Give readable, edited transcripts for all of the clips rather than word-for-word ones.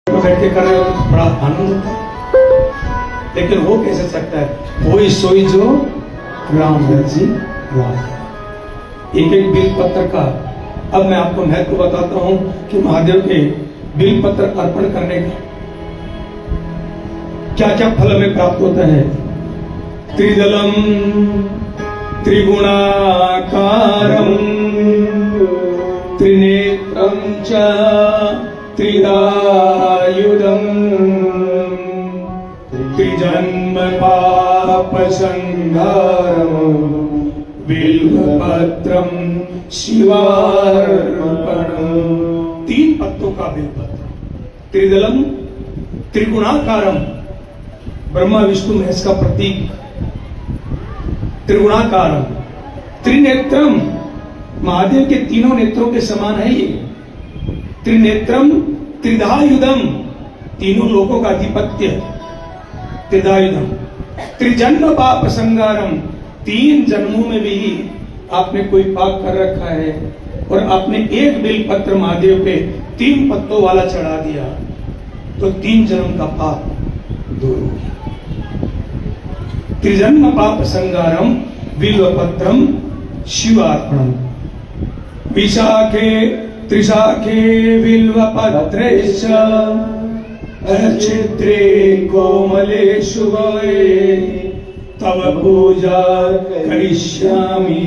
तो बैठ के कर रहे हो तो बड़ा आनंद होता है, लेकिन हो कैसे सकता है? वही सोई जो राम जी राम। एक एक बिल पत्र का अब मैं आपको महत्व बताता हूं कि महादेव के बिल पत्र अर्पण करने का क्या क्या फल हमें प्राप्त होता है। त्रिदलम त्रिगुणाकारम त्रिनेत्रम च त्रिदायुधम त्रिजन्म पाप संहारम बिल्वपत्रम शिवार्पणम। 3 पत्तों का बिल्वपत्र। त्रिदलम त्रिगुणाकारम, ब्रह्मा विष्णु महेश का प्रतीक। त्रिगुणाकारम, त्रिनेत्रम, महादेव के तीनों नेत्रों के समान है ये। त्रिनेत्रम त्रिधायुधम, तीनों लोकों का अधिपत्य त्रिधायुधम। त्रिजन्म पाप संहारम, 3 जन्मों में भी आपने कोई पाप कर रखा है और आपने एक बिल पत्र महादेव पे 3 पत्तों वाला चढ़ा दिया तो 3 जन्म का पाप दूर हो गया। त्रिजन्म पाप संहारम बिल्वपत्रम शिवार्पणम। विशाखे त्रिशाखे बिल्वपत्रेश चित्रे कोमले शुभे तव पूजा करिष्यामि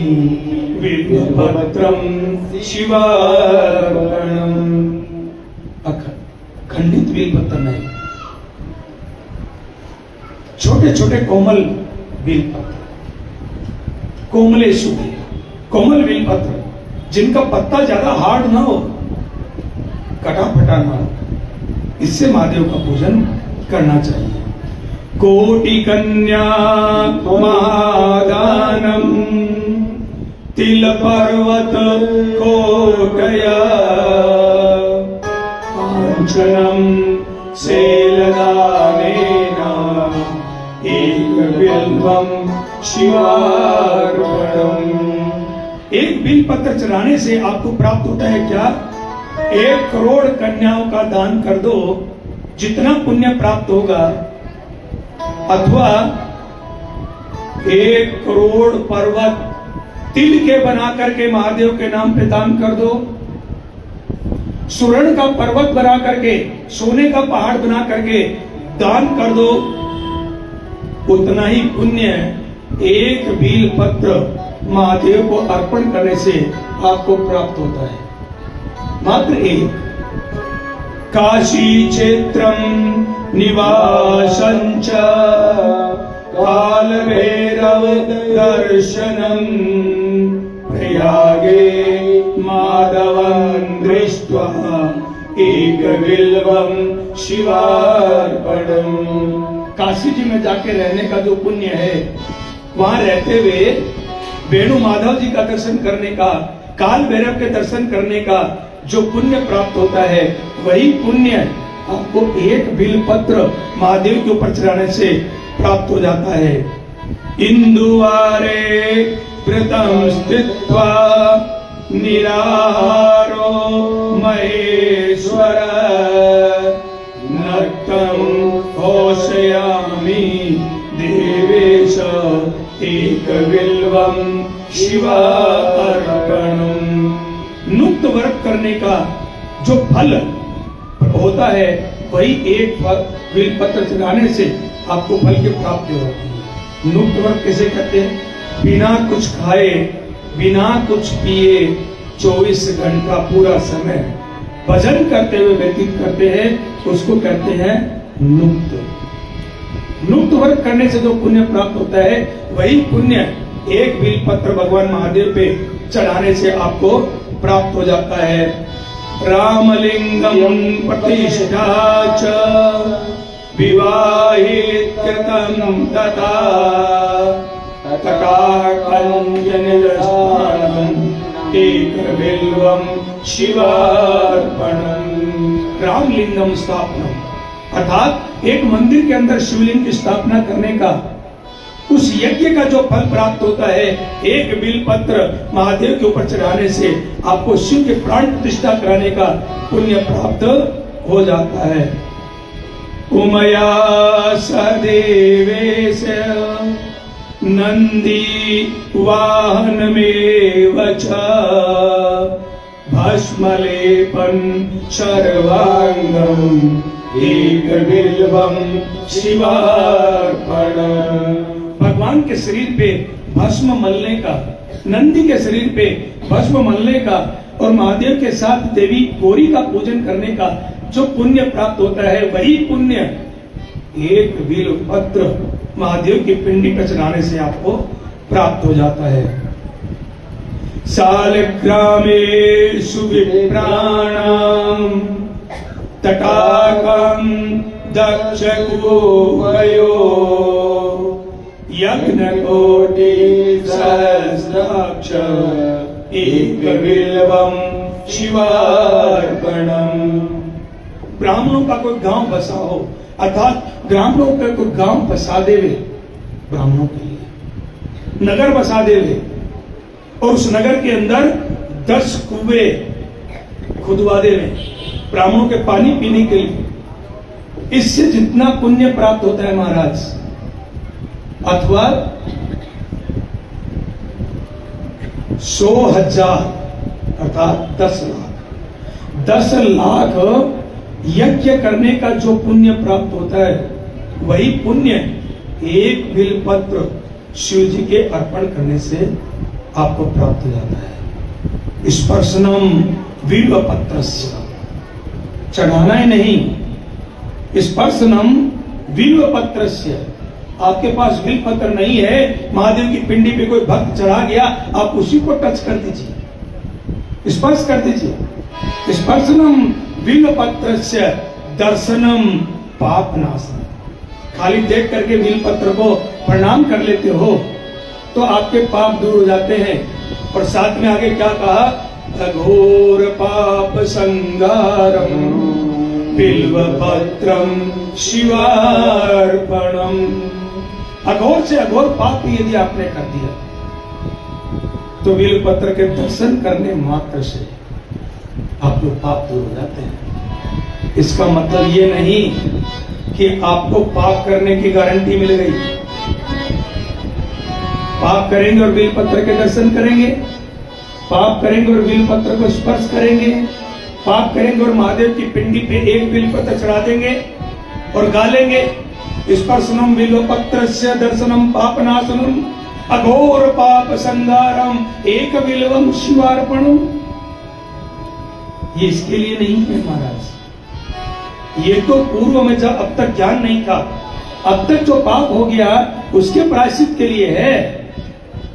बिल्वपत्रम शिवार्पणम। खंडित बिल्वपत्र नहीं, छोटे छोटे कोमल बिल्वपत्र, कोमले शुभे, कोमल बिल्वपत्र जिनका पत्ता ज्यादा हार्ड ना हो, कटा फटा ना हो, इससे महादेव का पूजन करना चाहिए। कोटि कन्या महादानम तिल पर्वत कोटया कांचनम शैलदानेन एक बिल्वम शिवार्पणम। एक बिल पत्र चढ़ाने से आपको प्राप्त होता है क्या? 1 करोड़ कन्याओं का दान कर दो, जितना पुण्य प्राप्त होगा, अथवा 1 करोड़ पर्वत तिल के बना करके महादेव के नाम पे दान कर दो, स्वर्ण का पर्वत बना करके, सोने का पहाड़ बना करके दान कर दो, उतना ही पुण्य 1 बिल पत्र महादेव को अर्पण करने से आपको प्राप्त होता है। मात्र 1। काशी क्षेत्रम निवासंच काल भैरव दर्शनम प्रयागे माधवं दृष्ट्वा एक बिल्वम शिवार्पणम। काशी जी में जाके रहने का जो पुण्य है, वहां रहते हुए वेणु माधव जी का दर्शन करने का, काल भैरव के दर्शन करने का जो पुण्य प्राप्त होता है, वही पुण्य आपको 1 बिल पत्र महादेव के ऊपर चढ़ाने से प्राप्त हो जाता है। इंदुवारे व्रतम स्थित्वा निराहारो महेश्वर नक्तम घोषयामि देवेश एक बिल्वम शिवार्पणम। नुक्त व्रत करने का जो फल होता है, वही 1 बिल पत्र चढ़ाने से आपको फल की प्राप्ति होती है। नुक्त व्रत कैसे करते हैं? बिना कुछ खाए, बिना कुछ पिए 24 घंटा पूरा समय भजन करते हुए व्यतीत करते हैं, उसको कहते हैं नुक्त। नुक्त व्रत करने से जो पुण्य प्राप्त होता है, वही पुण्य 1 बिल पत्र भगवान महादेव पे चढ़ाने से आपको प्राप्त हो जाता है। रामलिंगम प्रतिष्ठा च विवाहित कृतं तथा तटाकंजनस्थानम् एक बिल्वम शिवार्पणम। रामलिंगम स्थापनम, अर्थात एक मंदिर के अंदर शिवलिंग की स्थापना करने का, उस यज्ञ का जो फल प्राप्त होता है, 1 बिल पत्र महादेव के ऊपर चढ़ाने से आपको शिव के प्राण प्रतिष्ठा कराने का पुण्य प्राप्त हो जाता है। उमया सदेवेश नंदी वाहनमेव च भस्मलेपन सर्वांगम एकबिल्वम शिवार्पण। भगवान के शरीर पे भस्म मलने का, नंदी के शरीर पे भस्म मलने का और महादेव के साथ देवी गौरी का पूजन करने का जो पुण्य प्राप्त होता है, वही पुण्य एक बिल्व पत्र महादेव की पिंडी पर चढ़ाने से आपको प्राप्त हो जाता है। सालग्रामेषु विप्राणां तटाकं दक्षगोपयो यज्ञकोटि सहस्राक्ष एकबिल्वं शिवार्पणम्। ब्राह्मणों का कोई गांव बसा हो, अर्थात ब्राह्मणों का कोई गांव बसा देवे, ब्राह्मणों के लिए नगर बसा देवे और उस नगर के अंदर 10 कुएं खुदवा देवे ब्राह्मणों के पानी पीने के लिए, इससे जितना पुण्य प्राप्त होता है महाराज, अथवा 100,000 अर्थात 10 लाख 10 लाख यज्ञ करने का जो पुण्य प्राप्त होता है, वही पुण्य एक बिल्वपत्र शिव जी के अर्पण करने से आपको प्राप्त हो जाता है। स्पर्शनम बिल्वपत्रस्य, चढ़ाना ही नहीं, स्पर्शनम बिल्वपत्रस्य। आपके पास बिल्वपत्र नहीं है, महादेव की पिंडी पे कोई भक्त चढ़ा गया, आप उसी को टच कर दीजिए, स्पर्श कर दीजिए। स्पर्शनम बिल्वपत्रस्य दर्शनम पापनाशनम। खाली देख करके बिल्वपत्र को प्रणाम कर लेते हो तो आपके पाप दूर हो जाते हैं। और साथ में आगे क्या कहा, अघोर पाप संगारम बिल्वपत्रम शिवार्पणम। अघोर से अघोर पाप यदि आपने कर दिया तो बिल्वपत्र के दर्शन करने मात्र से आप लोग पाप दूर हो जाते हैं। इसका मतलब ये नहीं कि आपको पाप करने की गारंटी मिल गई। पाप करेंगे और बिल्वपत्र के दर्शन करेंगे, पाप करेंगे और बिल्वपत्र को स्पर्श करेंगे, पाप करेंगे और महादेव की पिंडी पे एक बिल्वपत्र चढ़ा देंगे और गा लेंगे, स्पर्शनम बिल्वपत्रस्य दर्शनम पापनाशनम अघोर पाप संगारम एक बिल्वम शिवार्पणम। ये इसके लिए नहीं है महाराज, ये तो पूर्व में जब अब तक ज्ञान नहीं था, अब तक जो पाप हो गया उसके प्रायश्चित के लिए है।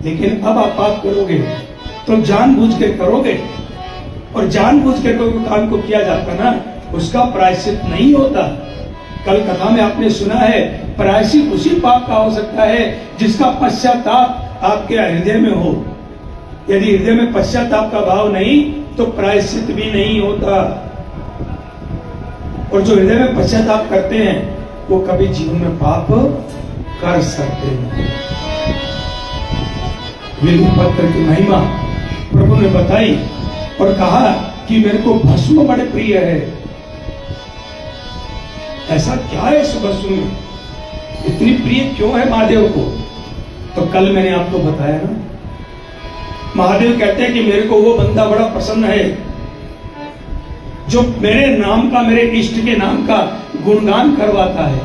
लेकिन अब आप पाप करोगे तो जानबूझ के करोगे, और जानबूझ के कोई काम को किया जाता ना, उसका प्रायश्चित नहीं होता। कल कथा में आपने सुना है, प्रायश्चित उसी पाप का हो सकता है जिसका पश्चाताप आपके हृदय में हो। यदि हृदय में पश्चाताप का भाव नहीं तो प्रायश्चित भी नहीं होता। और जो हृदय में पश्चाताप करते हैं वो कभी जीवन में पाप कर सकते नहीं। बिल्वपत्र की महिमा प्रभु ने बताई और कहा कि मेरे को भस्म बड़े प्रिय है। ऐसा क्या है इस भस्म में, इतनी प्रिय क्यों है महादेव को? तो कल मैंने आपको बताया ना, महादेव कहते हैं कि मेरे को वो बंदा बड़ा पसंद है जो मेरे नाम का, मेरे इष्ट के नाम का गुणगान करवाता है।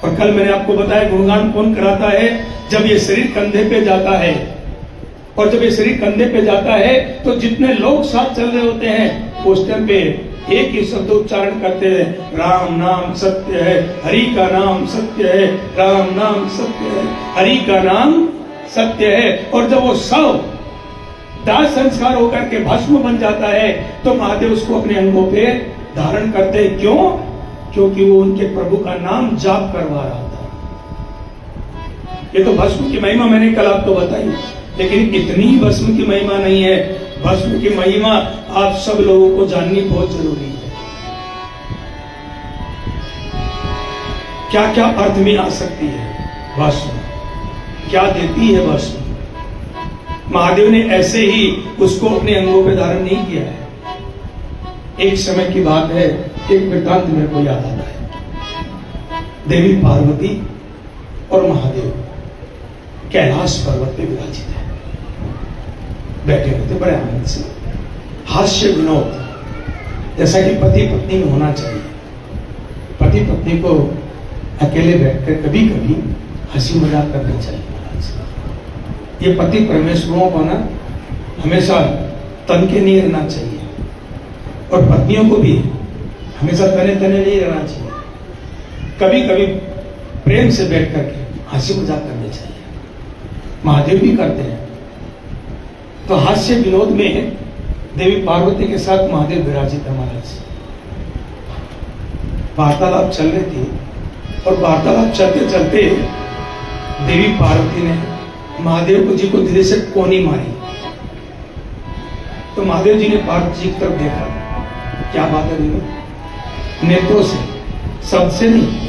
और कल मैंने आपको बताया गुणगान कौन कराता है? जब ये शरीर कंधे पे जाता है, और जब ये शरीर कंधे पे जाता है तो जितने लोग साथ चल रहे होते हैं उस टाइम पे एक ही शब्द उच्चारण करते हैं, राम नाम सत्य है, हरि का नाम सत्य है, राम नाम सत्य है, हरि का नाम सत्य है। और जब वो सब दाह संस्कार होकर के भस्म बन जाता है तो महादेव उसको अपने अंगों पे धारण करते हैं। क्यों? क्योंकि वो उनके प्रभु का नाम जाप करवा रहा था। ये तो भस्म की महिमा मैंने कल आपको बताई, लेकिन इतनी भस्म की महिमा नहीं है। भस्म की महिमा आप सब लोगों को जाननी बहुत जरूरी है। क्या क्या अर्थ में आ सकती है भस्म, क्या देती है भस्म? महादेव ने ऐसे ही उसको अपने अंगों पे धारण नहीं किया है। एक समय की बात है, एक वृत्तांत मेरे को याद आता है। देवी पार्वती और महादेव कैलाश पर्वत पे विराजित है। बैठे होते बड़े आनंद से, हास्य विनोद, जैसा कि पति पत्नी में होना चाहिए। पति पत्नी को अकेले बैठकर कभी कभी हंसी मजाक करना चाहिए महाराज। ये पति परमेश्वरों को ना हमेशा तन के नहीं रहना चाहिए, और पत्नियों को भी हमेशा तने तने नहीं रहना चाहिए। कभी कभी प्रेम से बैठ करके हंसी मजाक करनी चाहिए। महादेव भी करते हैं। तो हास्य विनोद में देवी पार्वती के साथ महादेव विराजित है महाराज। वार्तालाप चल रही थी, और वार्तालाप चलते चलते देवी पार्वती ने महादेव जी को धीरे से कोनी मारी। तो महादेव जी ने पार्वती जी की तरफ देखा। क्या बात है देवी? नेत्रों से, शब्द से नहीं,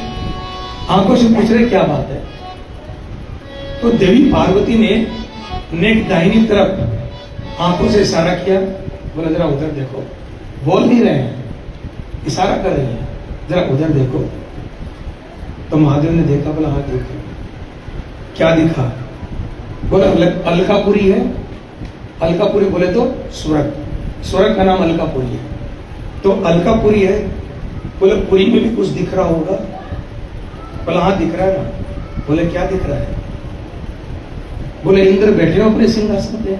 आंखों से पूछ रहे क्या बात है। तो देवी पार्वती ने नेक दाहिनी तरफ आंखों से इशारा किया। बोला जरा उधर देखो। बोल नहीं रहे हैं, इशारा कर रही है, जरा उधर देखो। तो महादेव ने देखा। बोला हाँ देखो। क्या दिखा? बोला अलकापुरी है। अलकापुरी बोले तो स्वर्ग, स्वर्ग का नाम अलकापुरी है। तो अलकापुरी है। बोले पुरी में भी कुछ दिख रहा होगा। बोला हाँ दिख रहा है ना। बोले क्या दिख रहा है? बोले इंद्र बैठे हो अपने सिंहासन पे।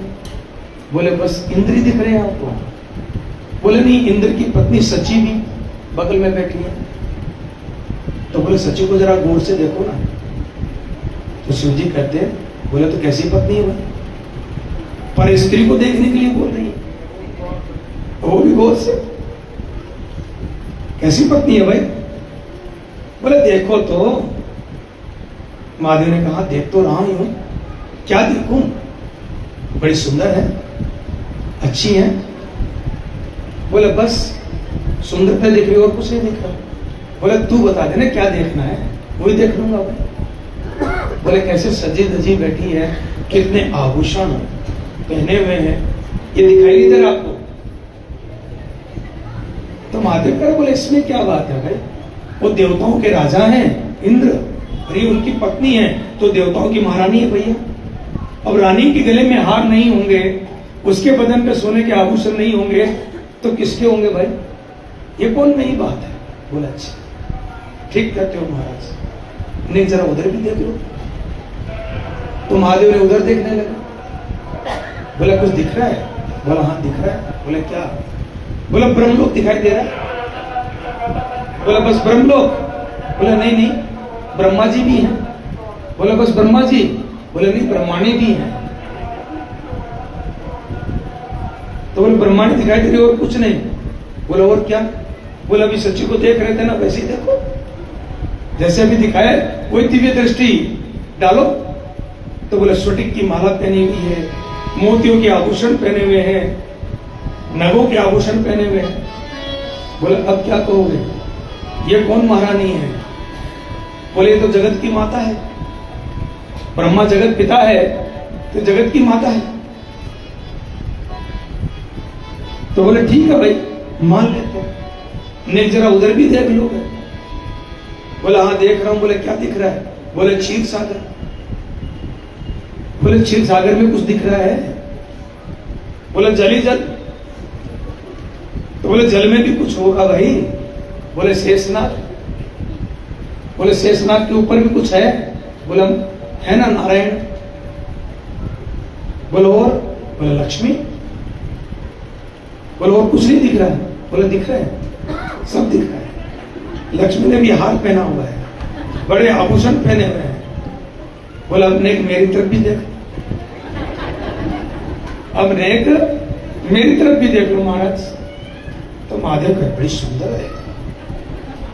बोले बस इंद्र ही दिख रहे हैं आपको। बोले नहीं, इंद्र की पत्नी सची भी बगल में बैठी है। तो बोले सची को जरा गौर से देखो ना। तो शिव जी कहते हैं, बोले तो कैसी पत्नी है भाई? पर स्त्री को देखने के लिए बोल रही है, वो भी गौर से। कैसी पत्नी है भाई? बोले देखो तो। महादेव ने कहा देख तो रहा हूं, क्या देखूं? बड़ी सुंदर है, अच्छी है। बोले बस सुंदरता देख रही हो और कुछ नहीं दिख रहा। बोले तू बता देना क्या देखना है, वही देख लूंगा भाई। बोले कैसे सजी धजी बैठी है, कितने आभूषण पहने हुए हैं, ये दिखाई नहीं दे रहा आपको? तो महादेव कह रहे, बोले इसमें क्या बात है भाई? वो देवताओं के राजा हैं इंद्र, और ये उनकी पत्नी है, तो देवताओं की महारानी है भैया। अब रानी के गले में हार नहीं होंगे, उसके बदन पे सोने के आभूषण नहीं होंगे, तो किसके होंगे भाई? ये कौन नई बात है? बोला अच्छा ठीक कहते हो महाराज, नहीं जरा उधर भी देख लो। तो महादेव ने उधर देखने लगा। बोला कुछ दिख रहा है? बोला हाँ दिख रहा है। बोले क्या? बोला ब्रह्मलोक दिखाई दे रहा है। बोला बस ब्रह्मलोक? बोला नहीं नहीं, ब्रह्मा जी भी हैं। बोला बस ब्रह्मा जी? बोले नहीं, ब्रह्माणी भी हैं। तो बोले ब्रह्माणी दिखाई दे रही और कुछ नहीं? बोला और क्या? बोला अभी सच्ची को देख रहे थे ना, वैसे ही देखो, जैसे अभी दिखाया वही दिव्य दृष्टि डालो। तो बोले स्फटिक की माला पहनी हुई है, मोतियों के आभूषण पहने हुए हैं, नगों के आभूषण पहने हुए हैं। बोले अब क्या कहोगे, ये कौन महारानी है? बोले ये तो जगत की माता है, ब्रह्मा जगत पिता है तो जगत की माता है। तो बोले ठीक है भाई मान लेते हैं, नहीं जरा उधर भी देख लो। बोला हाँ देख रहा हूं। बोले क्या दिख रहा है? बोले क्षीर सागर। बोले क्षीर सागर में कुछ दिख रहा है? बोले जल ही जल। तो बोले जल में भी कुछ होगा भाई। बोले शेषनाग। बोले शेषनाग के ऊपर भी कुछ है? बोला है ना नारायण। बोलो और? बोले लक्ष्मी। बोलो और कुछ नहीं दिख रहा? बोले दिख रहा है, सब दिख रहा है। लक्ष्मी ने भी हार पहना हुआ है, बड़े आभूषण पहने हुए हैं। बोला अब नेक मेरी तरफ भी देख, अब नेक मेरी तरफ भी देख लो महाराज। तो महादेव का बड़ी सुंदर है,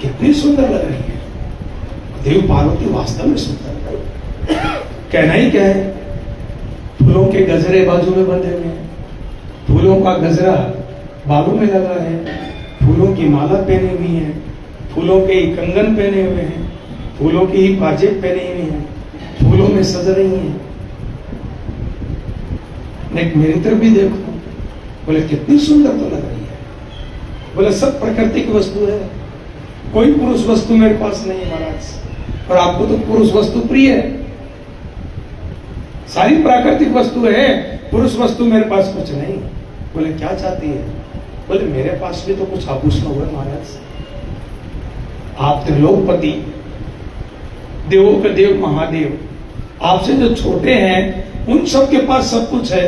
कितनी सुंदर लग रही है देव पार्वती, वास्तव में सुंदर है। कहना ही क्या है, फूलों के गजरे बाजू में बंधे हुए हैं, फूलों का गजरा बालों में लगा है, फूलों की माला पहनी हुई है, फूलों के ही कंगन पहने हुए हैं, फूलों की ही पाजेब पहनी हुई है, फूलों में सज रही हैं। नेक मेरी तरफ भी देखो। बोले कितनी सुंदर तो लग रही है। बोले सब प्रकृति की वस्तु है, कोई पुरुष वस्तु मेरे पास नहीं है महाराज। और आपको तो पुरुष वस्तु प्रिय है, सारी प्राकृतिक वस्तु है, पुरुष वस्तु मेरे पास कुछ नहीं। बोले क्या चाहती है? बोले मेरे पास भी तो कुछ आभूषण हुए महाराज। आप त्रिलोकपति, देवों के देव महादेव, आपसे जो छोटे हैं उन सब के पास सब कुछ है,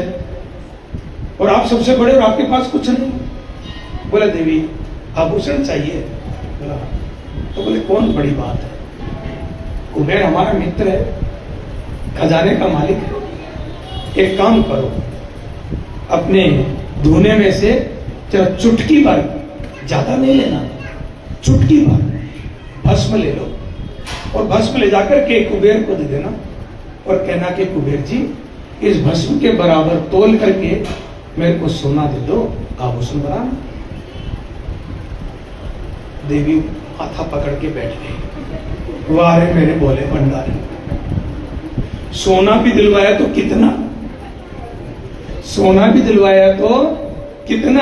और आप सबसे बड़े और आपके पास कुछ नहीं। बोला देवी आभूषण चाहिए। बोला तो बोले कौन बड़ी बात है, कुबेर हमारा मित्र है, खजाने का मालिक है। एक काम करो, अपने धुने में से जरा चुटकी भर, ज्यादा नहीं लेना, चुटकी भर भस्म ले लो, और भस्म ले जाकर के कुबेर को दे देना, और कहना कि कुबेर जी इस भस्म के बराबर तोल करके मेरे को सोना दे दो, आभूषण बनाना। देवी हाथा पकड़ के बैठ गई। वाह रे मेरे भोले भंडारी, सोना भी दिलवाया तो कितना, सोना भी दिलवाया तो कितना,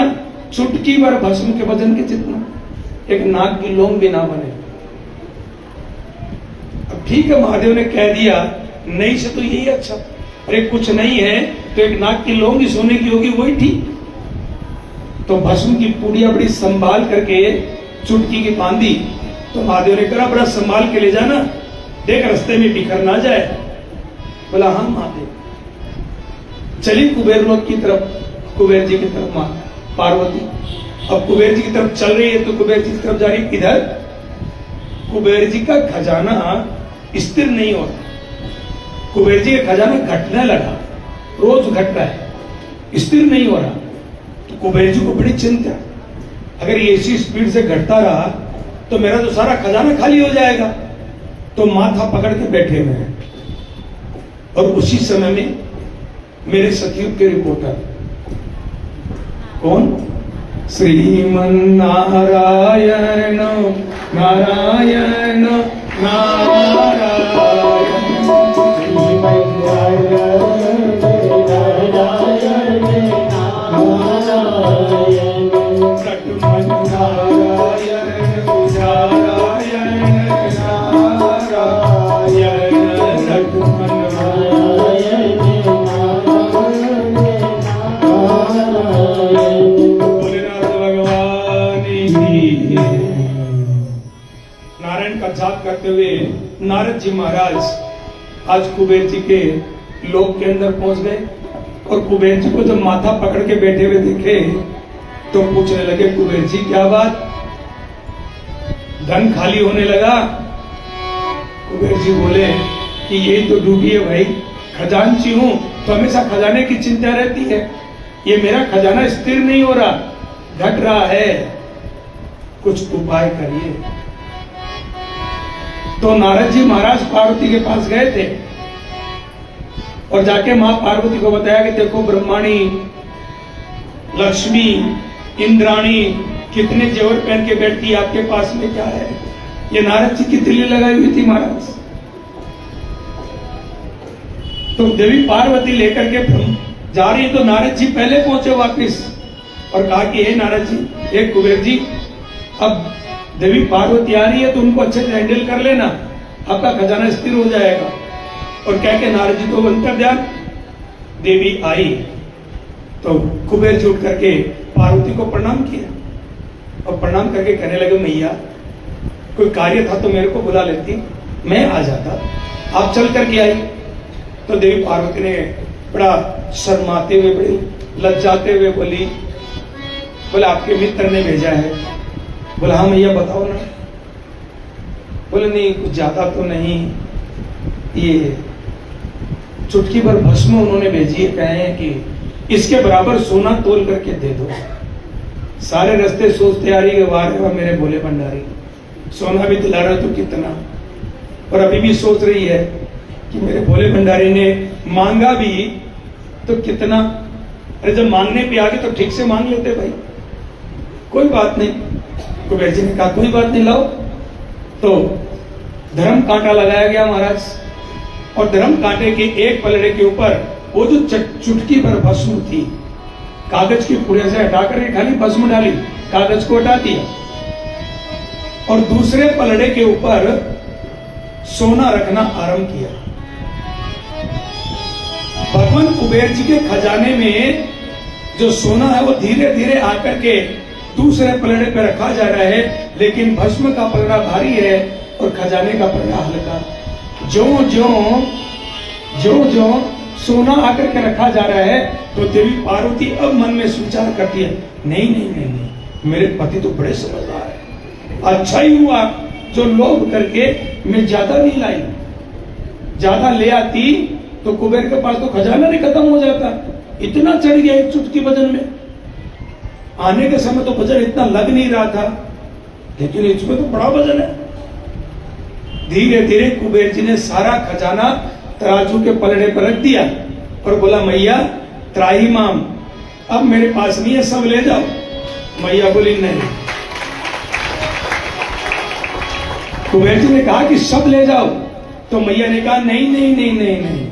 चुटकी भर भस्म के वजन के जितना, एक नाक की लौंग भी ना बने। अब ठीक है, महादेव ने कह दिया नहीं से तो यही अच्छा, अरे कुछ नहीं है तो एक नाक की लौंग ही सोने की होगी, वही ठीक। तो भस्म की पुड़िया बड़ी संभाल करके चुटकी की बांधी। तो महादेव ने कहा बड़ा संभाल के ले जाना, देख रास्ते में बिखर ना जाए। बोला हाँ महादेव। चली कुबेर लोक की तरफ, कुबेर जी की तरफ मां पार्वती। अब कुबेर जी की तरफ चल रही है तो कुबेर जी की तरफ जा रही, इधर कुबेर जी का खजाना स्थिर नहीं होता, कुबेर जी का खजाना घटने लगा, रोज घट रहा है, स्थिर नहीं हो रहा। तो कुबेर जी को बड़ी चिंता, अगर ये इसी स्पीड से घटता रहा तो मेरा तो सारा खजाना खाली हो जाएगा। तो माथा पकड़ के बैठे हुए हैं, और उसी समय में मेरे सतयुग के रिपोर्टर कौन, श्रीमन नारायण नारायण नारायण, श्रीमन नारायण नारायण नारायण, सतमन नारायण नारायण नारायण, सतमन नारायण नारायण। भोलेनाथ भगवान की नारायण का जाप करते हुए नारद जी महाराज आज कुबेर जी के लोक के अंदर पहुंच गए, और कुबेर जी को जब माथा पकड़ के बैठे हुए देखे तो पूछने लगे कुबेर जी क्या बात, धन खाली होने लगा? कुबेर जी बोले कि यही तो ड्यूटी है भाई, खजांची हूं तो हमेशा खजाने की चिंता रहती है, ये मेरा खजाना स्थिर नहीं हो रहा, घट रहा है, कुछ उपाय करिए। तो नारद जी महाराज पार्वती के पास गए थे, और जाके मां पार्वती को बताया कि देखो ब्रह्माणी, लक्ष्मी, इंद्राणी कितने जेवर पहन के बैठती है, आपके पास में क्या है? ये नारद जी की तिल्ली लगाई हुई थी महाराज। तो देवी पार्वती लेकर के जा रही है, तो नारद जी पहले पहुंचे वापिस, और कहा कि हे नारद जी, हे कुबेर जी, अब देवी पार्वती आ रही है तो उनको अच्छे से हैंडल कर लेना, आपका खजाना स्थिर हो जाएगा। और कह के नारद जी को अंतर ध्यान। देवी आई तो कुबेर जी उठ करके पार्वती को प्रणाम किया, और प्रणाम करके कहने लगे मैया कोई कार्य था तो मेरे को बुला लेती, मैं आ जाता, आप चल करके आई। तो देवी पार्वती ने बड़ा शर्माते हुए, बड़ी लज्जाते हुए बोली, बोले आपके मित्र ने भेजा है। बोला हाँ मैया बताओ ना। बोले नहीं कुछ ज्यादा तो नहीं, ये चुटकी भर भस्म उन्होंने भेजी है, कहे हैं कि इसके बराबर सोना तोल करके दे दो। सारे रास्ते सोचते आ रही है, वाह मेरे भोले भंडारी, सोना भी दिला रहा तो कितना, और अभी भी सोच रही है कि मेरे भोले भंडारी ने मांगा भी तो कितना। अरे जब मांगने पे आ गए तो ठीक से मांग लेते भाई, कोई बात नहीं। कुबेर जी ने कहा कोई बात नहीं, लाओ। तो धर्म कांटा लगाया गया महाराज, और धर्म कांटे के एक पलड़े के ऊपर वो जो चुटकी भर भस्म थी, कागज की पुड़िया से हटा करके खाली भस्म डाली, कागज को हटा दिया, और दूसरे पलड़े के ऊपर सोना रखना आरंभ किया। भगवान कुबेर जी के खजाने में जो सोना है वो धीरे धीरे आकर के दूसरे पलड़े पे रखा जा रहा है, लेकिन भस्म का पलड़ा भारी है और खजाने का पलड़ा हल्का। जो जो जो जो सोना आकर के रखा जा रहा है, तो देवी पार्वती अब मन में विचार करती है, नहीं नहीं नहीं नहीं, मेरे पति तो बड़े समझदार है। अच्छा ही हुआ जो लोभ करके मैं ज्यादा नहीं लाई, ज्यादा ले आती तो कुबेर के पास तो खजाना नहीं खत्म हो जाता। इतना चढ़ गया एक चुटकी वजन में। आने के समय तो वजन इतना लग नहीं रहा था, लेकिन इसमें तो बड़ा वजन है। धीरे धीरे कुबेर जी ने सारा खजाना तराजू के पलड़े पर रख दिया और बोला, मैया त्राही माम, अब मेरे पास नहीं है, सब ले जाओ। मैया बोली नहीं। कुबेर जी ने कहा कि सब ले जाओ, तो मैया ने कहा नहीं नहीं नहीं नहीं नहीं,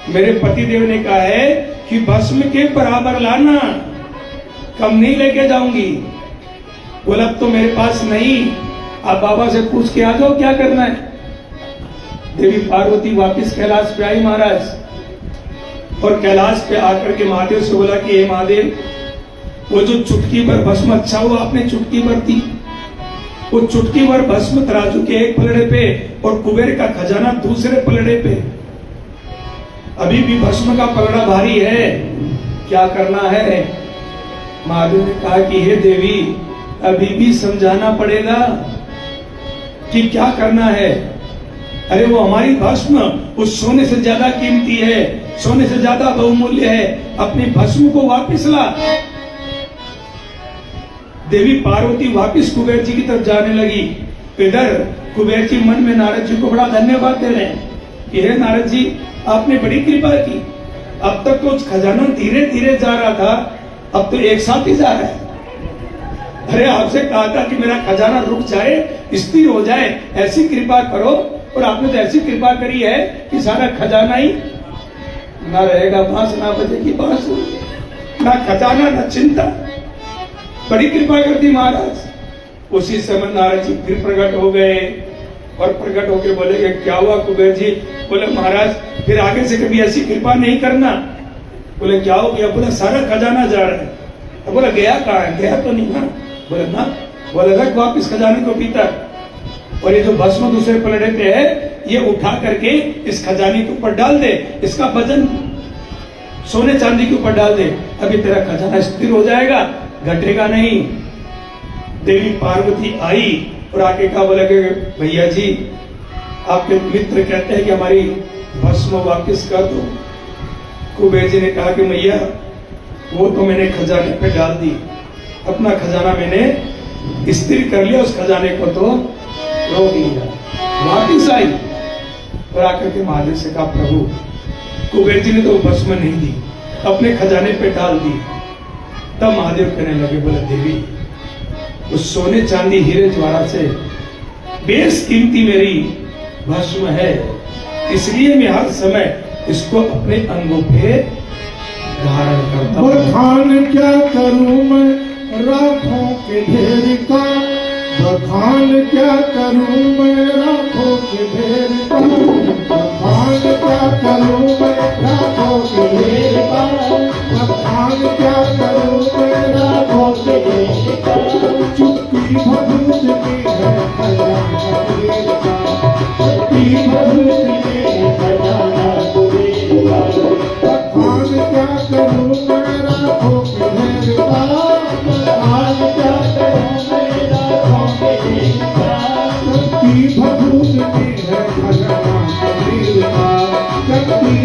मेरे पतिदेव ने कहा है कि भस्म के बराबर लाना, कम नहीं लेके जाऊंगी। बोला अब तो मेरे पास नहीं, आप बाबा से पूछ के आ जाओ क्या करना है। देवी पार्वती वापिस कैलाश पे आई महाराज, और कैलाश पे आकर के महादेव से बोला कि हे महादेव, वो जो चुटकी भर भस्म, अच्छा हुआ आपने चुटकी भर दी, वो चुटकी भर भस्म तराजू के एक पलड़े पे और कुबेर का खजाना दूसरे पलड़े पे। अभी भी भस्म का पलड़ा भारी है, क्या करना है। महादेव ने कहा कि हे देवी, अभी भी समझाना पड़ेगा कि क्या करना है। अरे वो हमारी भस्म उस सोने से ज्यादा कीमती है, सोने से ज्यादा बहुमूल्य है, अपनी भस्म को वापिस ला। देवी पार्वती वापिस कुबेर जी की तरफ जाने लगी। इधर कुबेर जी मन में नारद जी को बड़ा धन्यवाद दे रहे हैं कि हे नारद जी, आपने बड़ी कृपा की। अब तक तो खजाना धीरे धीरे जा रहा था, अब तो एक साथ ही जा रहा है। अरे आपसे कहा था कि मेरा खजाना रुक जाए, स्थिर हो जाए, ऐसी कृपा करो, और आपने तो ऐसी कृपा करी है कि सारा खजाना ही ना रहेगा बांस, ना बजेगी बांसुरी, ना खजाना ना चिंता। बड़ी कृपा कर दी महाराज। उसी समय नारद जी फिर प्रकट हो गए और प्रकट होके बोले कि क्या हुआ कुबेर जी। बोले महाराज फिर आगे से कभी ऐसी कृपा नहीं करना। बोले क्या हो गया। बोला सारा खजाना जा रहा है। तो बोला गया कहाँ है, गया तो नहीं ना। बोले ना। बोले रख वापिस खजाने को भीतर, और ये जो भस्म दूसरे पलड़े पे है ये उठा करके इस खजाने के ऊपर डाल दे, इसका वजन सोने चांदी के ऊपर डाल दे, अभी तेरा खजाना स्थिर हो जाएगा, घटेगा नहीं। देवी पार्वती आई और आके कहा, बोला कि भैया जी आपके मित्र कहते हैं कि हमारी भस्म वापिस कर दो। कुबेर जी ने कहा कि मैया वो तो मैंने खजाने पे डाल दी, अपना खजाना मैंने स्थिर कर लिया, उस खजाने को तो रोक लिया। वापिस आई और आकर के महादेव से कहा, प्रभु कुबेर जी ने तो भस्म नहीं दी, अपने खजाने पे डाल दी। तब महादेव कहने लगे, बोले देवी उस सोने चांदी हीरे ज्वारा से बेस कीमती मेरी भस्म है, इसलिए मैं हर समय इसको अपने अंगों पे धारण करता हूँ। बखान क्या करूं मैं राखों के ढेर का, बखान क्या करूं मैं राखों के ढेर का, बखान क्या करूं मैं राखों के ढेर का, बखान क्या करूं मैं राखों के ढेर का। चुप्पी भभूत में है खजाना कुबेर का, चुप्पी भभूत में है खजाना कुबेर का। बखान क्या करूं मैं राखों के ढेर का, बखान क्या करूं मैं राखों के ढेर का। चुप्पी भभूत में है खजाना कुबेर का, चुप्पी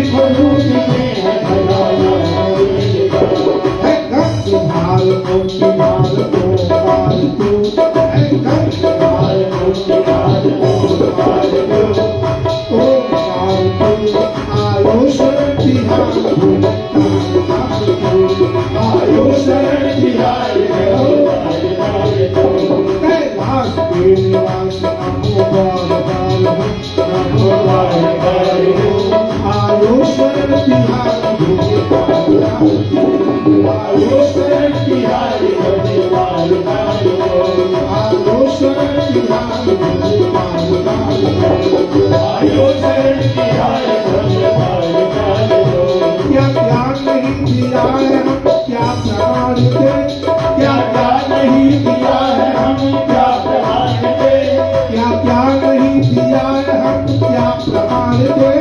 आयो शरण तिहार क्या प्यार नहीं दिया है हम क्या प्रमाण दे, क्या प्यार नहीं दिया है हम क्या प्रमाण दे, क्या प्यार नहीं दिया है हम क्या प्रमाण दे,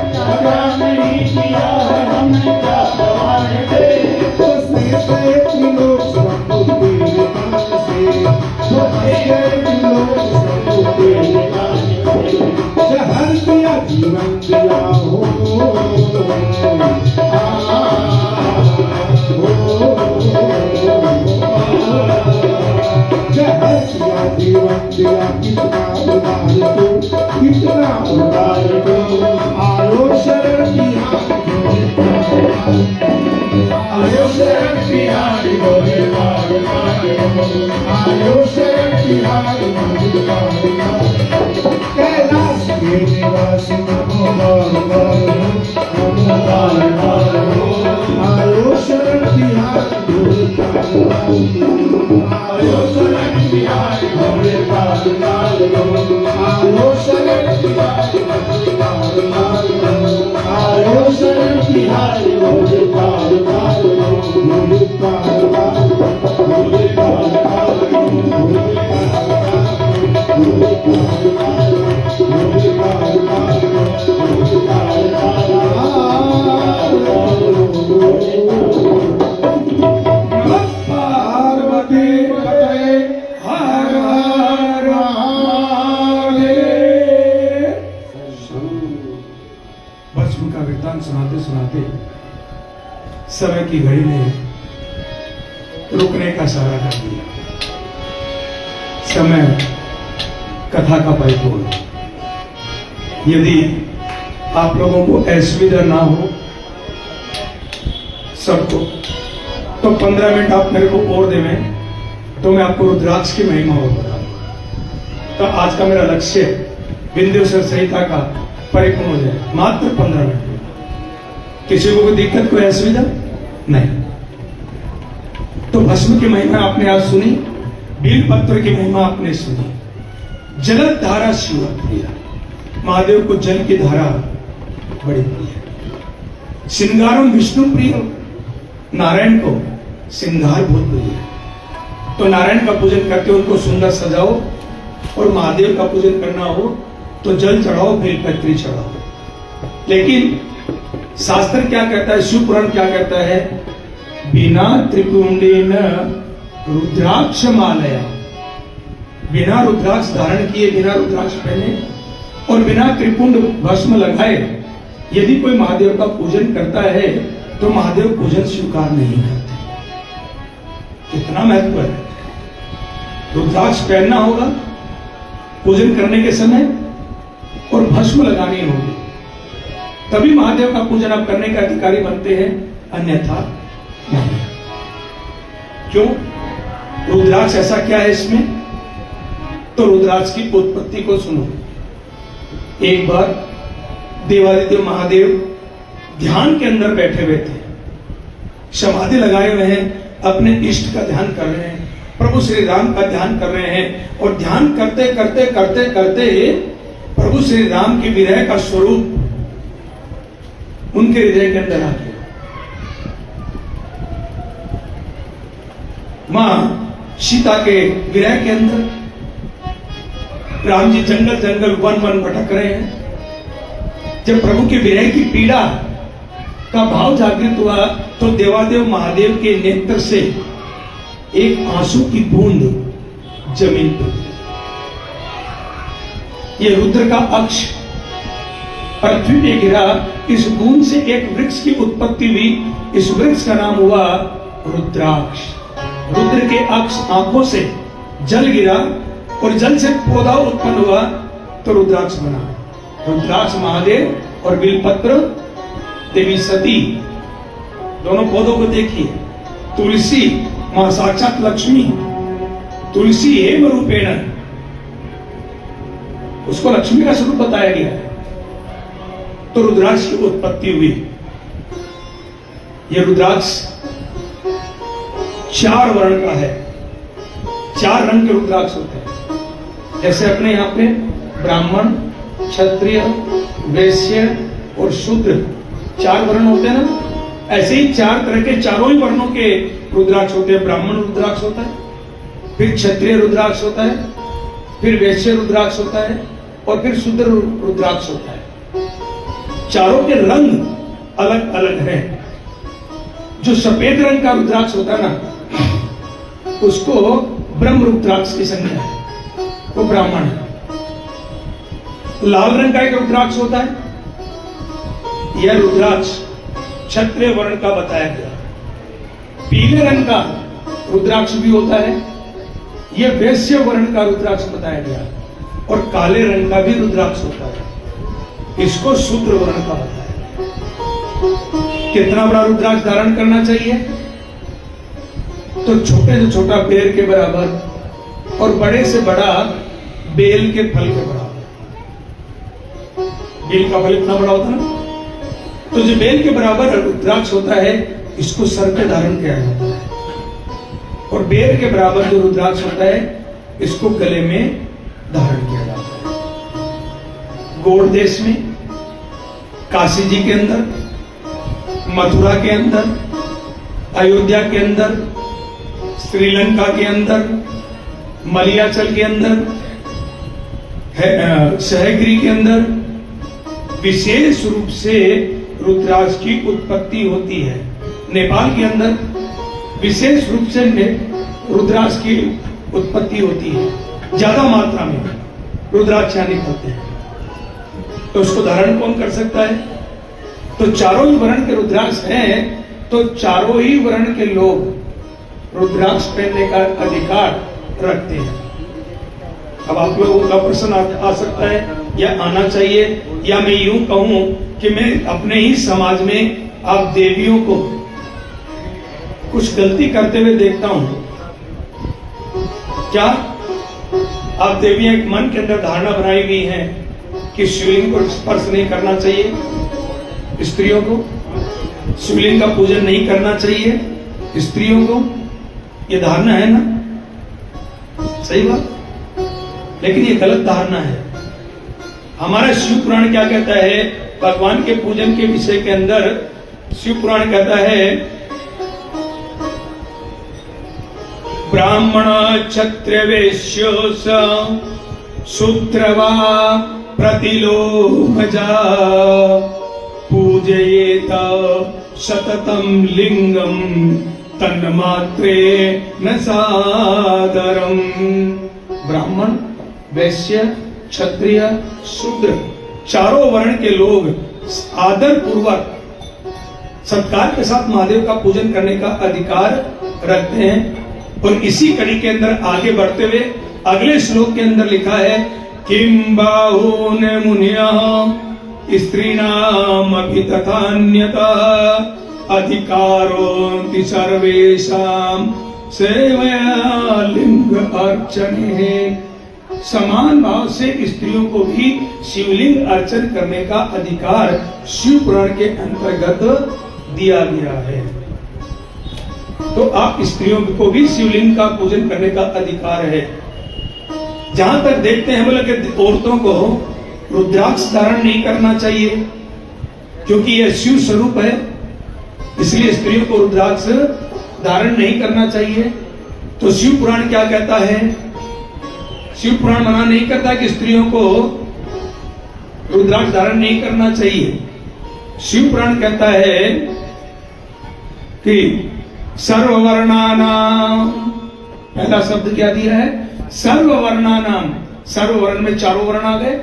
क्या प्यार नहीं दिया है हम क्या प्रमाण दे। उसने गए त्रिलोक सब तेरे दान से, उसने गए त्रिलोक सब तेरे दान से, जहर दिया जीवन दिया हो, जीवन दिया कितना उदार तू, कितना उदार तू, आयो शरण तिहार आयो शरण तिहार आयो शरण तिहार कैलाश के निवासी नमो आयो शरण तिहार आयो शरण तिहार आयो शरण तिहार आयो शरण तिहार सुनाते सुनाते समय की घड़ी ने रुकने का इशारा कर दिया। समय कथा का परिपूर्ण। यदि आप लोगों को असुविधा ना हो सबको, तो 15 मिनट आप मेरे को और देवें तो मैं आपको रुद्राक्ष की महिमा और बता दूं। तो आज का मेरा लक्ष्य विंध्याचल संहिता का परिपूर्ण हो जाए, मात्र 15 मिनट। किसी को कोई दिक्कत, कोई असुविधा नहीं। तो भस्म की महिमा आपने आज सुनी, बीलपत्र की महिमा आपने सुनी। जलद धारा शिव प्रिय, महादेव को जल की धारा बड़ी प्रिय। श्रृंगारम विष्णु प्रिय, नारायण को श्रृंगार बहुत प्रिय है। तो नारायण का पूजन करते हो उनको सुंदर सजाओ, और महादेव का पूजन करना हो तो जल चढ़ाओ, बेलपत्री चढ़ाओ। लेकिन शास्त्र क्या कहता है, शिव पुराण क्या कहता है, बिना त्रिपुंडेन रुद्राक्ष मालया, बिना रुद्राक्ष धारण किए, बिना रुद्राक्ष पहने और बिना त्रिपुंड भस्म लगाए यदि कोई महादेव का पूजन करता है तो महादेव पूजन स्वीकार नहीं करते। कितना महत्व है। रुद्राक्ष पहनना होगा पूजन करने के समय और भस्म लगानी होगी, तभी महादेव का पूजन आप करने के अधिकारी बनते हैं, अन्यथा नहीं। क्यों? रुद्राक्ष ऐसा क्या है इसमें? तो रुद्राक्ष की उत्पत्ति को सुनो। एक बार देवादिदेव महादेव ध्यान के अंदर बैठे हुए थे, समाधि लगाए हुए हैं, अपने इष्ट का ध्यान कर रहे हैं, प्रभु श्री राम का ध्यान कर रहे हैं, और ध्यान करते करते करते करते प्रभु श्री राम की विरह का स्वरूप उनके हृदय के अंदर आ गया। मां सीता के विरह के अंदर राम जी जंगल जंगल वन वन भटक रहे हैं। जब प्रभु के विरह की पीड़ा का भाव जागृत हुआ तो देवादेव महादेव के नेत्र से एक आंसू की बूंद जमीन पर गिरी। यह रुद्र का अक्ष पृथ्वी पे गिरा। इस बूंद से एक वृक्ष की उत्पत्ति हुई। इस वृक्ष का नाम हुआ रुद्राक्ष। रुद्र के अक्ष आंखों से जल गिरा और जल से पौधा उत्पन्न हुआ तो रुद्राक्ष बना। रुद्राक्ष महादेव और बिलपत्र देवी सती, दोनों पौधों को देखिए। तुलसी मां साक्षात लक्ष्मी, तुलसी हेम रूपेण, उसको लक्ष्मी का स्वरूप बताया गया है। तो रुद्राक्ष की उत्पत्ति हुई। यह रुद्राक्ष 4 वर्ण का है। 4 रंग के रुद्राक्ष होते हैं। जैसे अपने यहाँ पे ब्राह्मण, क्षत्रिय, वैश्य और शूद्र 4 वर्ण होते हैं ना। ऐसे ही 4 तरह के चारों ही वर्णों के रुद्राक्ष होते हैं। ब्राह्मण रुद्राक्ष होता है, फिर क्षत्रिय रुद्राक्ष होता है, फिर वैश्य रुद्राक्ष होता है और फिर शूद्र रुद्राक्ष होता है। चारों के रंग अलग अलग हैं। जो सफेद रंग का रुद्राक्ष होता है ना, उसको ब्रह्म रुद्राक्ष की संज्ञा है, वो ब्राह्मण है। लाल रंग का एक रुद्राक्ष होता है, यह रुद्राक्ष क्षत्रिय वर्ण का बताया गया। पीले रंग का रुद्राक्ष भी होता है, यह वैश्य वर्ण का रुद्राक्ष बताया गया। और काले रंग का भी रुद्राक्ष होता है, इसको शूद्र वर्ण का बताया गया। कितना बड़ा रुद्राक्ष धारण करना चाहिए? तो छोटे से छोटा पेड़ के बराबर और बड़े से बड़ा बेल के फल के बराबर। बेल का फल इतना बड़ा होता है ना, तो जो बेल के बराबर रुद्राक्ष होता है, इसको सर पे धारण किया जाता है। और बेल के बराबर जो रुद्राक्ष होता है, इसको गले में धारण किया जाता है। गौड़ देश में, काशी जी के अंदर, मथुरा के अंदर, अयोध्या के अंदर, श्रीलंका के अंदर, मलयाचल के अंदर, सहगिरी के अंदर विशेष रूप से रुद्राक्ष की उत्पत्ति होती है। नेपाल के अंदर विशेष रूप से रुद्राक्ष की उत्पत्ति होती है। ज्यादा मात्रा में रुद्राक्ष निकलते हैं। तो उसको धारण कौन कर सकता है? तो चारों ही वर्ण के रुद्राक्ष हैं, तो चारों ही वर्ण के लोग रुद्राक्ष पहनने का अधिकार रखते हैं। अब आप लोगों का प्रश्न आ सकता है, या आना चाहिए, या मैं यूं कहूं कि मैं अपने ही समाज में आप देवियों को कुछ गलती करते हुए देखता हूं। क्या आप देवियां एक मन के अंदर धारणा बनाई हुई है कि शिवलिंग को स्पर्श नहीं करना चाहिए, स्त्रियों को शिवलिंग का पूजन नहीं करना चाहिए स्त्रियों को? ये धारणा है ना, सही बात, लेकिन ये गलत धारणा है। हमारा शिव पुराण क्या कहता है? भगवान के पूजन के विषय के अंदर शिव पुराण कहता है, ब्राह्मण क्षत्रिय वैश्य शूद्र वा प्रतिलोमजा पूजयेत सततम लिंगम तन्मात्रे न सादरम। ब्राह्मण, वैश्य, क्षत्रिय, शूद्र चारों वर्ण के लोग आदर पूर्वक सत्कार के साथ महादेव का पूजन करने का अधिकार रखते हैं। और इसी कड़ी के अंदर आगे बढ़ते हुए अगले श्लोक के अंदर लिखा है, किम बाहून मुनियः स्त्रीणाम अपि तथान्यतः अधिकारोऽन्ति सर्वेषां सेवया लिंग अर्चने। समान भाव से स्त्रियों को भी शिवलिंग अर्चन करने का अधिकार शिव पुराण के अंतर्गत दिया गया है। तो आप स्त्रियों को भी शिवलिंग का पूजन करने का अधिकार है। जहां तक देखते हैं बोले कि औरतों को रुद्राक्ष धारण नहीं करना चाहिए क्योंकि यह शिव स्वरूप है, इसलिए स्त्रियों को रुद्राक्ष धारण नहीं करना चाहिए। तो शिव पुराण क्या कहता है? शिव पुराण मना नहीं करता कि स्त्रियों को रुद्राक्ष धारण नहीं करना चाहिए। शिव पुराण कहता है कि सर्ववर्णानाम, पहला शब्द क्या दिया है? सर्ववर्णानाम। सर्ववर्ण में चारों वर्ण आ गए,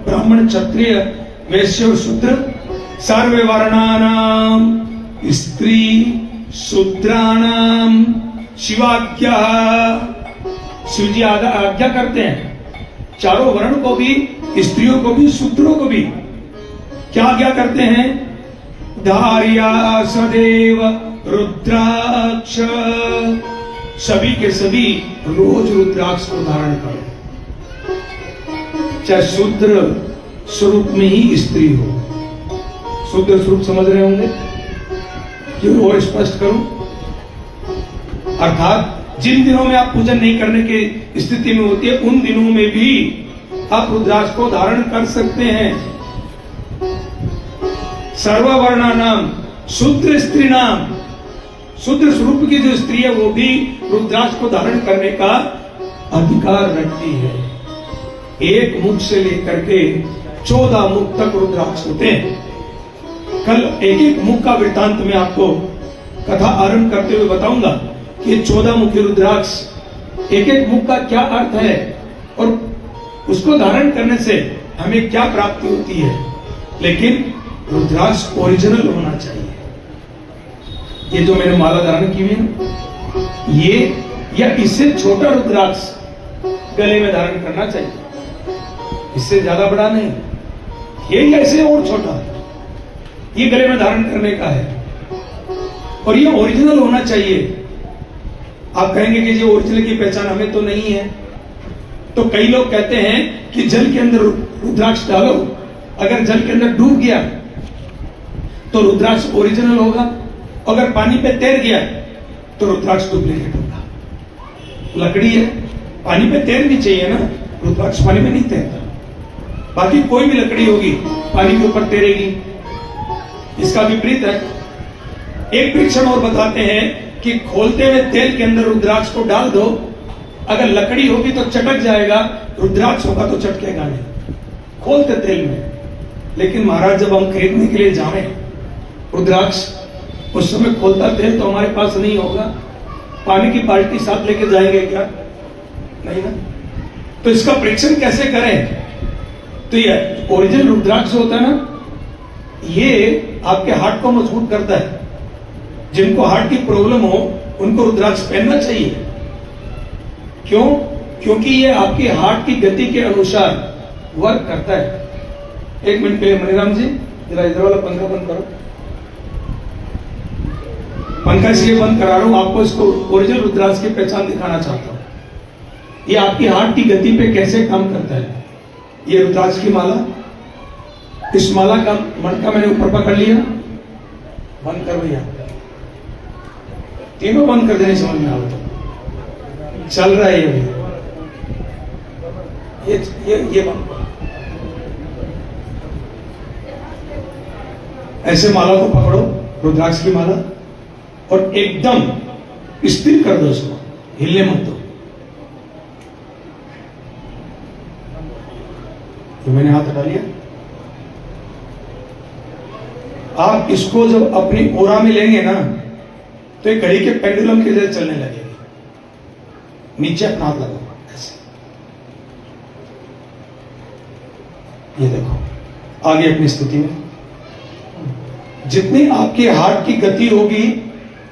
ब्राह्मण, क्षत्रिय, वैश्य और शूद्र। सर्ववर्णानाम स्त्री शूद्राणाम शिवाज्ञा। शिव जी आज्ञा करते हैं चारों वर्ण को भी, स्त्रियों को भी, शूद्रों को भी। क्या आज्ञा करते हैं? धार्या सदैव रुद्राक्ष। सभी के सभी रोज रुद्राक्ष को धारण करो, चाहे शूद्र स्वरूप में ही स्त्री हो। शूद्र स्वरूप समझ रहे होंगे, क्यों और स्पष्ट करूं? अर्थात जिन दिनों में आप पूजन नहीं करने की स्थिति में होती है, उन दिनों में भी आप रुद्राक्ष को धारण कर सकते हैं। सर्ववर्णा नाम शूद्र स्त्री नाम, शूद्र स्वरूप की जो स्त्री है वो भी रुद्राक्ष को धारण करने का अधिकार रखती है। एक मुख से लेकर के 14 मुख तक रुद्राक्ष होते हैं। कल एक एक मुख का वृत्तांत में आपको कथा आरंभ करते हुए बताऊंगा कि 14 मुखी रुद्राक्ष एक एक मुख का क्या अर्थ है और उसको धारण करने से हमें क्या प्राप्ति होती है। लेकिन रुद्राक्ष ओरिजिनल होना चाहिए। ये जो मैंने माला धारण की हुई है, ये या इससे छोटा रुद्राक्ष गले में धारण करना चाहिए, इससे ज्यादा बड़ा नहीं। ये ऐसे और छोटा, ये गले में धारण करने का है और ये ओरिजिनल होना चाहिए। आप कहेंगे कि ये ओरिजिनल की पहचान हमें तो नहीं है, तो कई लोग कहते हैं कि जल के अंदर रुद्राक्ष डालो, अगर जल के अंदर डूब गया तो रुद्राक्ष ओरिजिनल होगा, अगर पानी पे तैर गया तो रुद्राक्ष डुप्लीकेट होगा। लकड़ी है, पानी पे तैरनी चाहिए ना, रुद्राक्ष पानी में नहीं तैरता। बाकी कोई भी लकड़ी होगी पानी के ऊपर तैरेगी, इसका विपरीत है। एक परीक्षण और बताते हैं कि खोलते हुए तेल के अंदर रुद्राक्ष को डाल दो, अगर लकड़ी होगी तो चटक जाएगा, रुद्राक्ष होगा तो चटकेगा नहीं खोलते तेल में। लेकिन महाराज जब हम खरीदने के लिए जाएं रुद्राक्ष, उस समय खोलता तेल तो हमारे पास नहीं होगा, पानी की बाल्टी साथ लेके जाएंगे क्या? नहीं ना। तो इसका परीक्षण कैसे करें? तो ये ओरिजिनल रुद्राक्ष होता है ना, ये आपके हार्ट को मजबूत करता है। जिनको हार्ट की प्रॉब्लम हो उनको रुद्राक्ष पहनना चाहिए। क्यों? क्योंकि ये आपकी हार्ट की गति के अनुसार वर्क करता है। एक मिनट के लिए मणिराम जी जरा इधर वाला पंखा बंद करो। पंखा इसलिए बंद करा रहा हूं, आपको इसको ओरिजिनल रुद्राक्ष की पहचान दिखाना चाहता हूं। ये आपकी हार्ट की गति पे कैसे काम करता है। ये रुद्राक्ष की माला, इस माला का मटका मैंने ऊपर पकड़ लिया, बंद कर भैया, तीनों बंद कर देने समझ में आता चल रहा है ये बंद। ऐसे माला को पकड़ो, रुद्राक्ष की माला, और एकदम स्थिर कर दो उसको, हिलने मत दो। तो मैंने हाथ हटा लिया। आप इसको जब अपनी ओरा में लेंगे ना तो एक घड़ी के पेंडुलम की तरह चलने लगेगी। नीचे अपना हाथ लगाओ ऐसे, ये देखो आगे अपनी स्थिति में। जितनी आपके हार्ट की गति होगी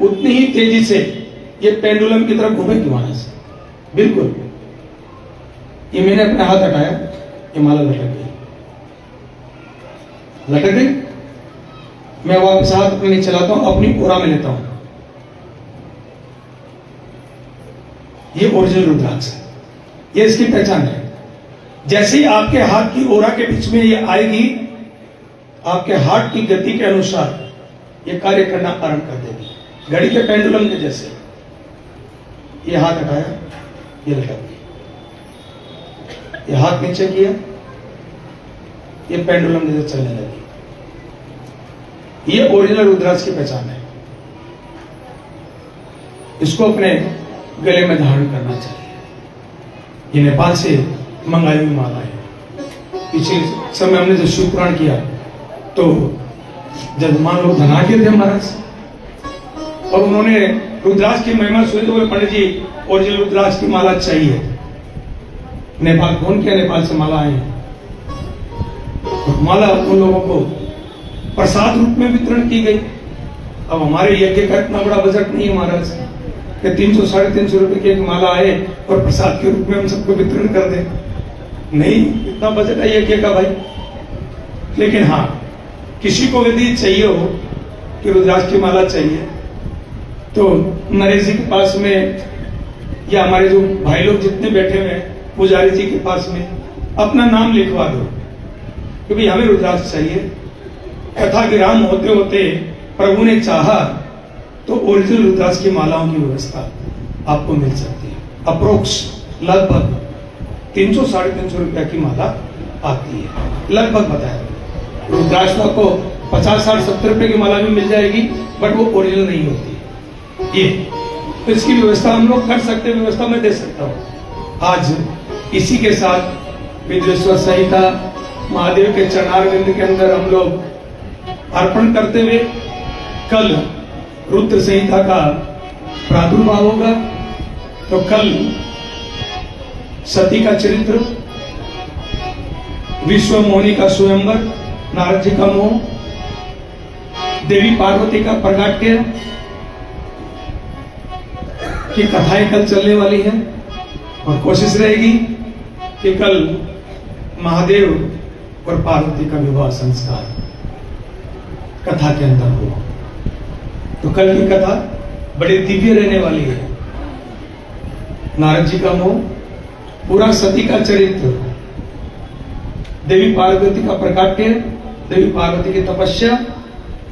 उतनी ही तेजी से ये पेंडुलम की तरफ घूमेगी वहां से। बिल्कुल, ये मैंने अपना हाथ हटाया, ये माला लटक गई, लटक गई। मैं वापस हाथ अपने नीचे चलाता हूं, अपनी ओरा में लेता हूं। ये ओरिजिनल रुद्राक्ष है, ये इसकी पहचान है। जैसे ही आपके हाथ की ओरा के बीच में ये आएगी, आपके हार्ट की गति के अनुसार ये कार्य करना आरंभ कर देगी, घड़ी के पेंडुलम के जैसे। ये हाथ हटाया, ये लटक गई, ये हाथ नीचे किया, ये पेंडुलम जैसे चलने लगी। ये ओरिजिनल रुद्राक्ष की पहचान है। इसको अपने गले में धारण करना चाहिए। ये नेपाल से मंगाई हुई माला है। पिछले समय हमने जब शिव पुराण किया तो जजमान लोग धनाढ्य थे महाराज, और उन्होंने रुद्राक्ष की महिमा सुनी तो बोले पंडित जी ओरिजिनल रुद्राक्ष की माला चाहिए। नेपाल फोन किया, नेपाल से माला आई। माला उन लोगों को प्रसाद रूप में वितरण की गई। अब हमारे यज्ञ का इतना बड़ा बजट नहीं है महाराज कि 300-350 रुपए की एक माला आए और प्रसाद के रूप में हम सबको वितरण कर दें। नहीं, इतना बजट है यज्ञ का भाई। लेकिन हाँ, किसी को यदि चाहिए हो कि रुद्राक्ष की माला चाहिए तो नरेश जी के पास में या हमारे जो भाई लोग जितने बैठे हुए हैं पुजारी जी के पास में अपना नाम लिखवा दो कि भाई हमें रुद्राक्ष चाहिए। कथा विराम होते होते प्रभु ने चाहा तो ओरिजिनल रुद्राक्ष की मालाओं की व्यवस्था आपको मिल सकती है। अप्रोक्स लगभग 300-350 रुपया की माला आती है, लगभग बताया। रुद्राक्ष को 50-60-70 रुपए की माला भी मिल जाएगी, बट वो ओरिजिनल नहीं होती है। ये तो इसकी व्यवस्था हम लोग कर सकते हैं, व्यवस्था मैं दे सकता हूँ। आज इसी के साथ विद्वेश्वर संहिता महादेव के चरणारविंद के अंदर हम लोग अर्पण करते हुए कल रुद्र संहिता का प्रादुर्भाव होगा। तो कल सती का चरित्र, विश्व मोहिनी का स्वयंवर, नारद जी का मोह, देवी पार्वती का प्रगाट्य की कथाएं कल चलने वाली है। और कोशिश रहेगी कि कल महादेव और पार्वती का विवाह संस्कार कथा के अंदर हो। तो कल की कथा बड़ी दिव्य रहने वाली है। नारद जी का मोह, पूरा सती का चरित्र, देवी पार्वती का प्रकाट्य, देवी पार्वती की तपस्या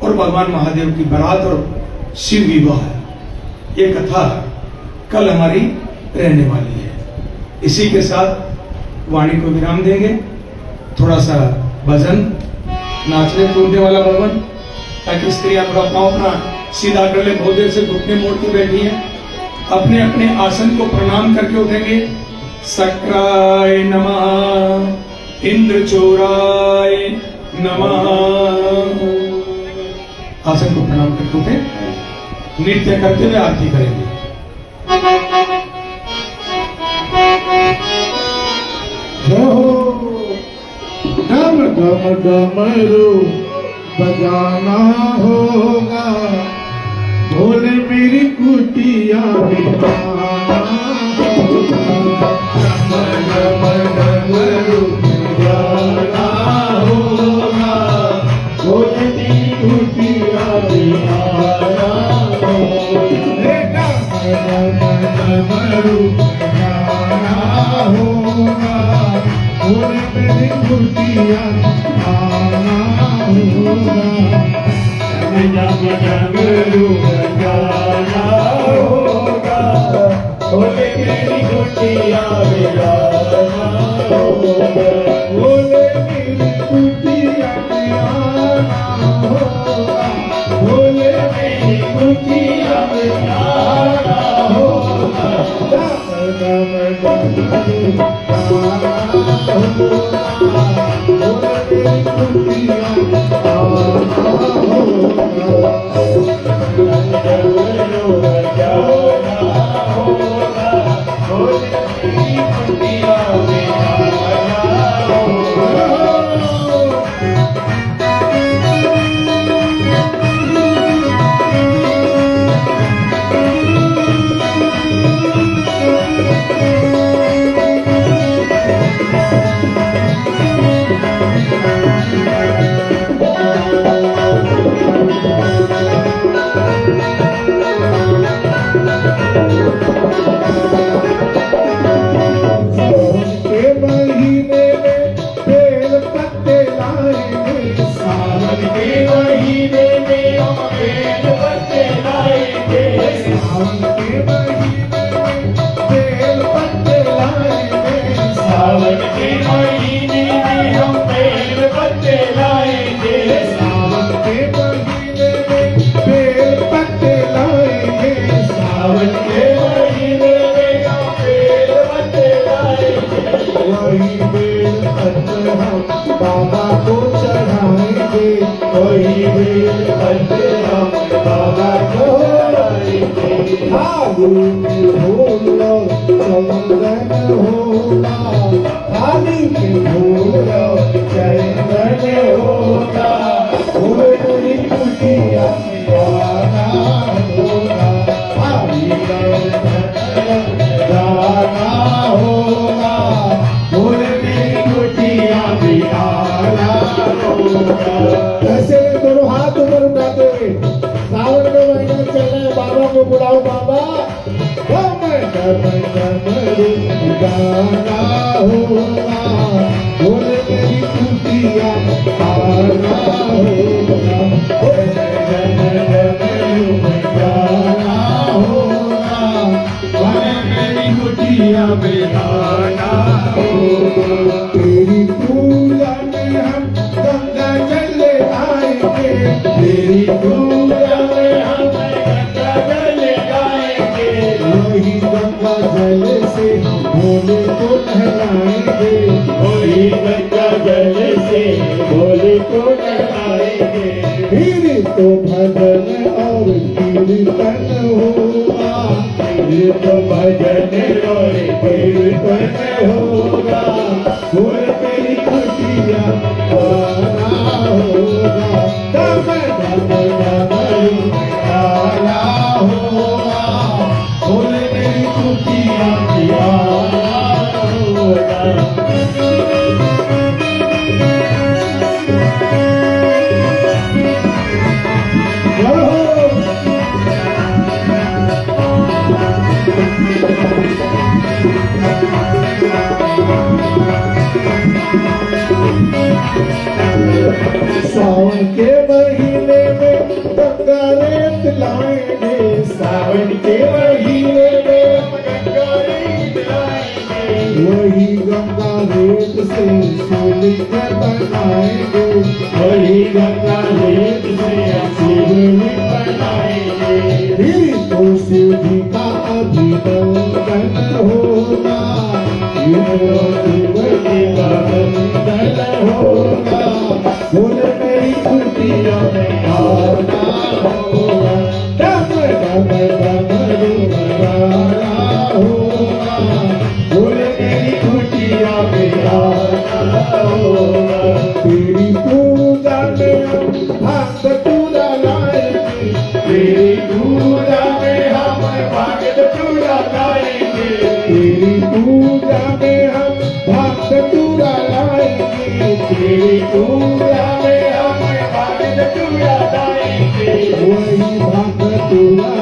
और भगवान महादेव की बारात और शिव विवाह, ये कथा कल हमारी रहने वाली है। इसी के साथ वाणी को विराम देंगे। थोड़ा सा भजन, नाचने कूदने वाला भवन, ताकि स्त्रियां थोड़ा पाँव अपना सीधा कर ले। बहुत देर से घुटने मोड़ के बैठी हैं। अपने अपने आसन को प्रणाम करके उठेंगे। सक्राय नमः, इंद्रचोराय नमः। आसन को प्रणाम करके उठे, नृत्य करते हुए आरती करेंगे। डम डम डमरू बजाना होगा, भोले मेरी कुटिया बिठाना होगा। डम डम डमरू बजाना होगा, भोले मेरी कुटिया बिठाना होगा। डमरू बजाना होगा, भोले मेरी कुटिया आना होगा। डमरू बजाना होगा, भोले मेरी कुटिया बिठाना होगा। भोले मेरी कुटिया बिठाना होगा, भोले मेरी कुटिया बिठाना होगा। डम डम डमरू बाबा को चढ़ाएंगे, कोई बेल पत्ते हम बाबा को चढ़ाएंगे। आलू में भूलो चंदन होगा, थाली में भूलो चंदन होगा। भोले मेरी कुटिया आना होगा, हरी जाना होगा। भोले मेरी कुटिया बिठाना होगा। ऐसे दोनों हाथ ऊपर उठाते हुए सावन का महीना चल रहा है, बाबा को बुलाओ। बाबा गाना होगा, भोले मेरी कुटिया आना होगा। गाना होगा, भोले मेरी कुटिया बिठाना होगा। भोले को लगाएंगे। फिर तो भजन और कीर्तन होगा, फिर तो भजन और कीर्तन होगा। फूल तेरी खुशियाँ गाना होगा, दम दम डमरू गाना होगा, फूल तेरी खुशियाँ गाना होगा। सावन के महीने में गंगा रेत लाएंगे, सावन के महीने में गंगा रेत लाएंगे। वही गंगा रेत से शिवलिंग बनाएंगे, वही गंगा रेत से शिवलिंग बनाएंगे। फिर तो शिव जी का अभिनंदन होगा, शिव जी का वंदन होगा। फूल मेरी खुशियों में आना होगा, दम दम डमरू गाना होगा, फूल मेरी खुशियों में आना होगा। तेरी पूजा में हम भक्त पूरा लाएंगे, तेरी पूजा में हम भक्त पूरा गाएंगे। तेरी पूजा में हम भक्त पूरा लाएंगे, तेरी पूजा में हम भक्त पूरा गाएंगे। वही भक्त पूरा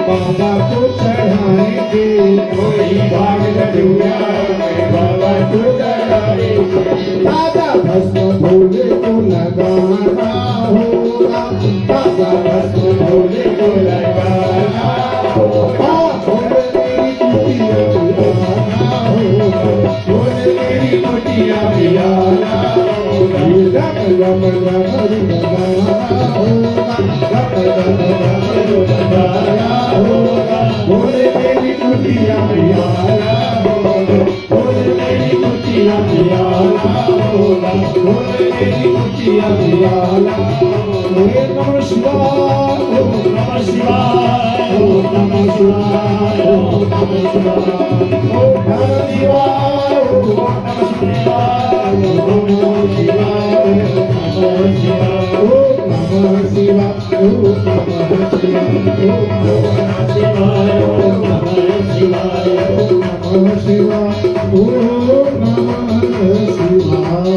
बाबा को चढ़ाएंगे, वही भक्त पूरा में बाबा को चढ़ाएंगे। ताजा भस्म भोले को लगाना होगा, ताजा भस्म भोले को लगाना होगा, भोले मेरी कुटिया बिहाना होगा, भोले मेरी कुटिया बिहाना होगा। रम रम रम लगाना होगा, रम रम रम लगाना होगा, भोले मेरी कुटिया बिहाना होगा, भोले मेरी कुटिया बिहाना होगा, भोले मेरी कुटिया बिहाना होगा। नमः शिवाय, ओम नमः शिवाय, ओम नमः शिवाय, ओम नमः शिवाय, ओम नमः शिवाय, ओम नमः शिवाय, ओम नमः शिवाय, ओम नमः शिवाय, ओम नमः शिवाय, ओम नमः शिवाय, ओम नमः शिवाय, ओम नमः शिवाय।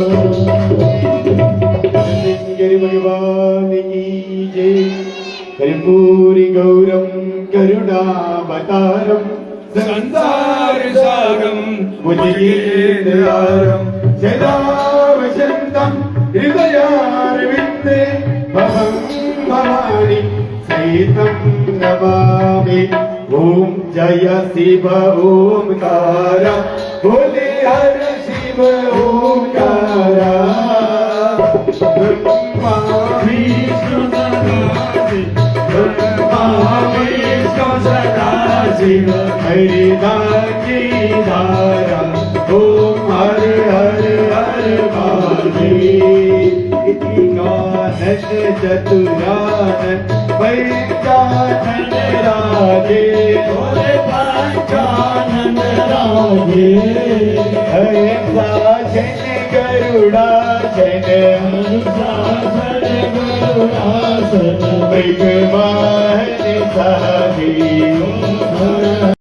शंकर भगवान की जय। कर्पूरी गौरम करुणावतारम संसार सागम भुजगेन्द्रहारम सदा वसन्तं हृदयारविन्दे भवं भवानी सहितं नमामि। ओम जय शिव ओंकारा, बोले हर शिव ओंकारा। ब्रह्मा विष्णु सदाशिव हरिदासी धारा। ओम हर हर हर महादेव। इतिकानन चतुरानन पंचानन राधे। बोले पंचानन राधे। हंसासन गरुड़ासन, हंसासन गरुड़ासन। मृगवाहन साधी